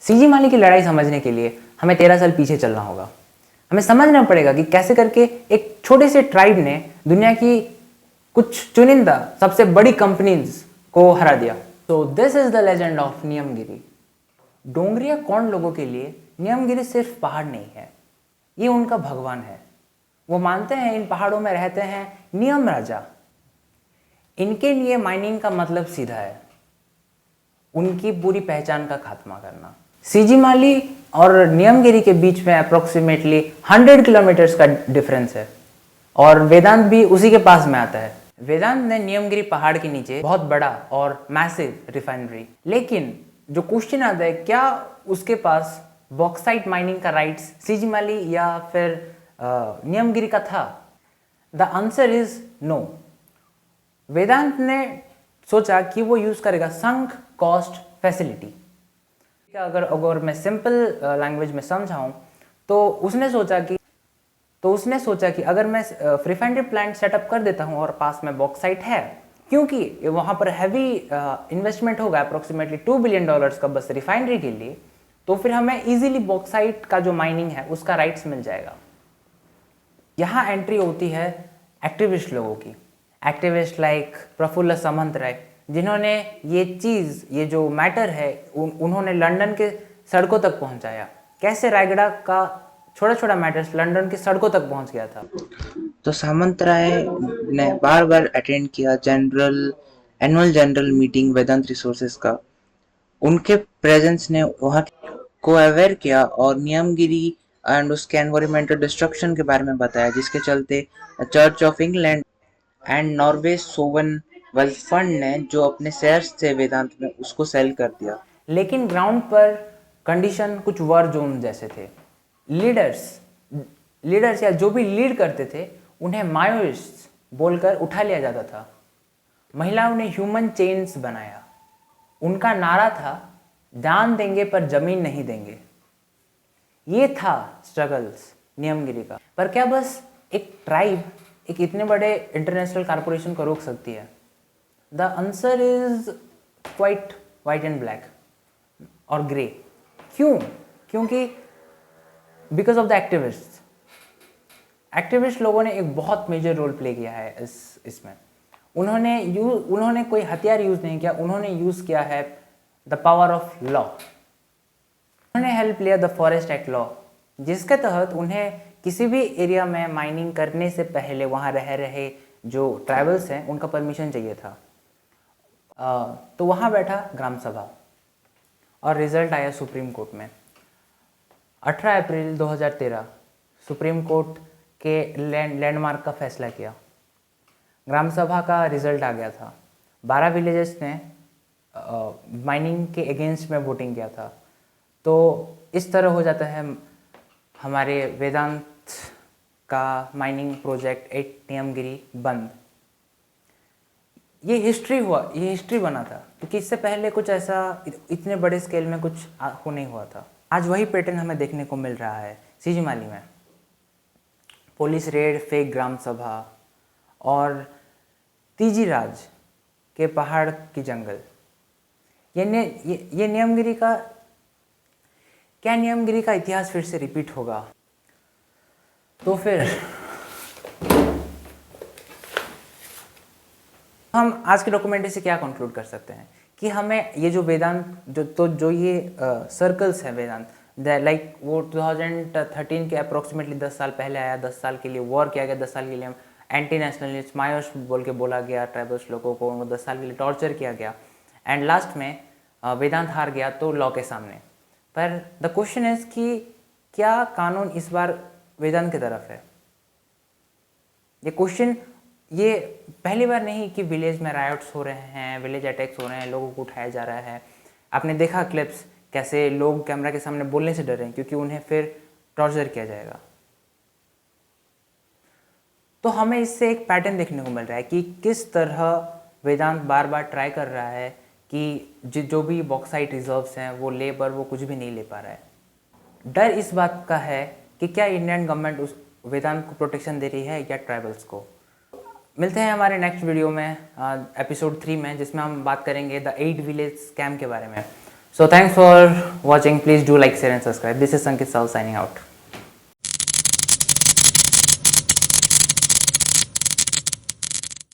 CG माली की लड़ाई समझने के लिए हमें 13 साल पीछे चलना होगा। हमें समझना पड़ेगा कि कैसे करके एक छोटे से ट्राइब ने दुनिया की कुछ चुनिंदा सबसे बड़ी कंपनीज को हरा दिया। तो this is the legend of Niyamgiri. Dongriya Kondh लोगों के लिए नियमगिरी सिर्फ पहाड़ नहीं है, ये उनका भगवान है। वो मानते हैं इन पहाड़ों में रहते हैं नियम राजा। इनके लिए माइनिंग का मतलब सीधा है, उनकी पूरी पहचान का खात्मा करना। सीजी माली और नियमगिरी के बीच में अप्रोक्सीमेटली 100 किलोमीटर्स का डिफरेंस है और वेदांत भी उसी के पास में आता है। वेदांत ने नियमगिरी पहाड़ के नीचे बहुत बड़ा और मैसिव रिफाइनरी, लेकिन जो क्वेश्चन आता है क्या उसके पास बॉक्साइट माइनिंग का राइट्स सीजी माली या फिर नियमगिरी का था? The answer is no. Vedanta ने सोचा कि वो यूज करेगा संक कॉस्ट फैसिलिटी। अगर मैं सिंपल लैंग्वेज में समझाऊं तो उसने सोचा कि अगर मैं रिफाइनरी प्लांट सेटअप कर देता हूं और पास में बॉक्साइट है, क्योंकि वहां पर हैवी इन्वेस्टमेंट होगा अप्रोक्सीमेटली $2 बिलियन का बस रिफाइनरी के लिए, तो फिर हमें इजीली बॉक्साइट का जो माइनिंग है उसका राइट्स मिल जाएगा। यहाँ एंट्री होती है एक्टिविस्ट लोगों की। एक्टिविस्ट लाइक प्रफुल्ल सामंतराय, जिन्होंने ये जो मैटर है उन्होंने लंदन के सड़कों तक पहुंचाया। कैसे रायगढ़ का छोटा छोटा मैटर्स लंदन की सड़कों तक पहुंच गया था। तो सामंतराय ने बार बार अटेंड किया annual general meeting Vedanta resources का। उनके प्रेजेंस ने वहाँ को अवेयर किया और नियमगिरी एंड उसके एनवायरमेंटल डिस्ट्रक्शन के बारे में बताया, जिसके चलते church of England and Norway sovereign wealth fund ने जो अपने शेयर्स थे वेदांत में उसको सेल कर दिया। लेकिन ग्राउंड पर कंडीशन कुछ वॉर जोन जैसे थे। लीडर्स या जो भी लीड करते थे उन्हें मायोइस्ट बोलकर उठा लिया जाता था। महिलाओं ने ह्यूमन चेन्स बनाया। उनका नारा था दान देंगे पर जमीन नहीं देंगे। ये था स्ट्रगल्स नियमगिरी का। पर क्या बस एक ट्राइब एक इतने बड़े इंटरनेशनल कारपोरेशन को रोक सकती है? The answer is quite white and black और ग्रे। क्यों? क्योंकि बिकॉज ऑफ द एक्टिविस्ट लोगों ने एक बहुत मेजर रोल प्ले किया है इसमें। उन्होंने कोई हथियार यूज नहीं किया, उन्होंने यूज किया है द पावर ऑफ लॉ। उन्होंने हेल्प लिया द फॉरेस्ट एक्ट लॉ, जिसके तहत उन्हें किसी भी एरिया में माइनिंग करने से पहले वहाँ रह रहे जो ट्राइबल्स हैं उनका परमिशन चाहिए था। तो वहाँ बैठा ग्राम सभा और रिजल्ट आया सुप्रीम कोर्ट में। 18 अप्रैल 2013 सुप्रीम कोर्ट के लैंडमार्क का फैसला किया। ग्राम सभा का रिजल्ट आ गया था। 12 विलेजेस ने माइनिंग के अगेंस्ट में वोटिंग किया था। तो इस तरह हो जाता है हमारे वेदांत का माइनिंग प्रोजेक्ट एट नियमगिरी बंद। ये हिस्ट्री बना था, क्योंकि इससे पहले कुछ ऐसा इतने बड़े स्केल में कुछ हो नहीं हुआ था। आज वही पैटर्न हमें देखने को मिल रहा है सीजी माली में। पुलिस रेड, फेक ग्राम सभा और तीजी राज के पहाड़ की जंगल। ये नियमगिरी का इतिहास फिर से रिपीट होगा? तो फिर हम आज के डॉक्यूमेंट्री से क्या कंक्लूड कर सकते हैं कि हमें ये जो वेदांत जो ये सर्कल्स हैं वेदांत, लाइक वो 2013 के अप्रोक्सीमेटली 10 साल पहले आया। 10 साल के लिए वॉर किया गया, 10 साल के लिए एंटी नेशनलिस्ट मायोस बोल के बोला गया ट्राइबल्स लोगों को, उनको 10 साल के लिए टॉर्चर किया गया एंड लास्ट में वेदांत हार गया तो लॉ के सामने। पर द क्वेश्चन इज कि क्या कानून इस बार वेदांत की तरफ है? ये क्वेश्चन ये पहली बार नहीं कि विलेज में रायट्स हो रहे हैं, विलेज अटैक्स हो रहे हैं, लोगों को उठाया जा रहा है। आपने देखा क्लिप्स कैसे लोग कैमरा के सामने बोलने से डर रहे हैं क्योंकि उन्हें फिर टॉर्चर किया जाएगा। तो हमें इससे एक पैटर्न देखने को मिल रहा है कि किस तरह वेदांत बार बार ट्राई कर रहा है कि जो भी बॉक्साइट रिजर्व्स हैं वो ले, पर वो कुछ भी नहीं ले पा रहा है। डर इस बात का है कि क्या इंडियन गवर्नमेंट उस वेदांत को प्रोटेक्शन दे रही है या ट्राइबल्स को। मिलते हैं हमारे नेक्स्ट वीडियो में एपिसोड 3 में, जिसमें हम बात करेंगे द 8 विलेज स्कैम के बारे में। So thanks for watching. Please do like, share and subscribe. This is Sankit Saul signing out.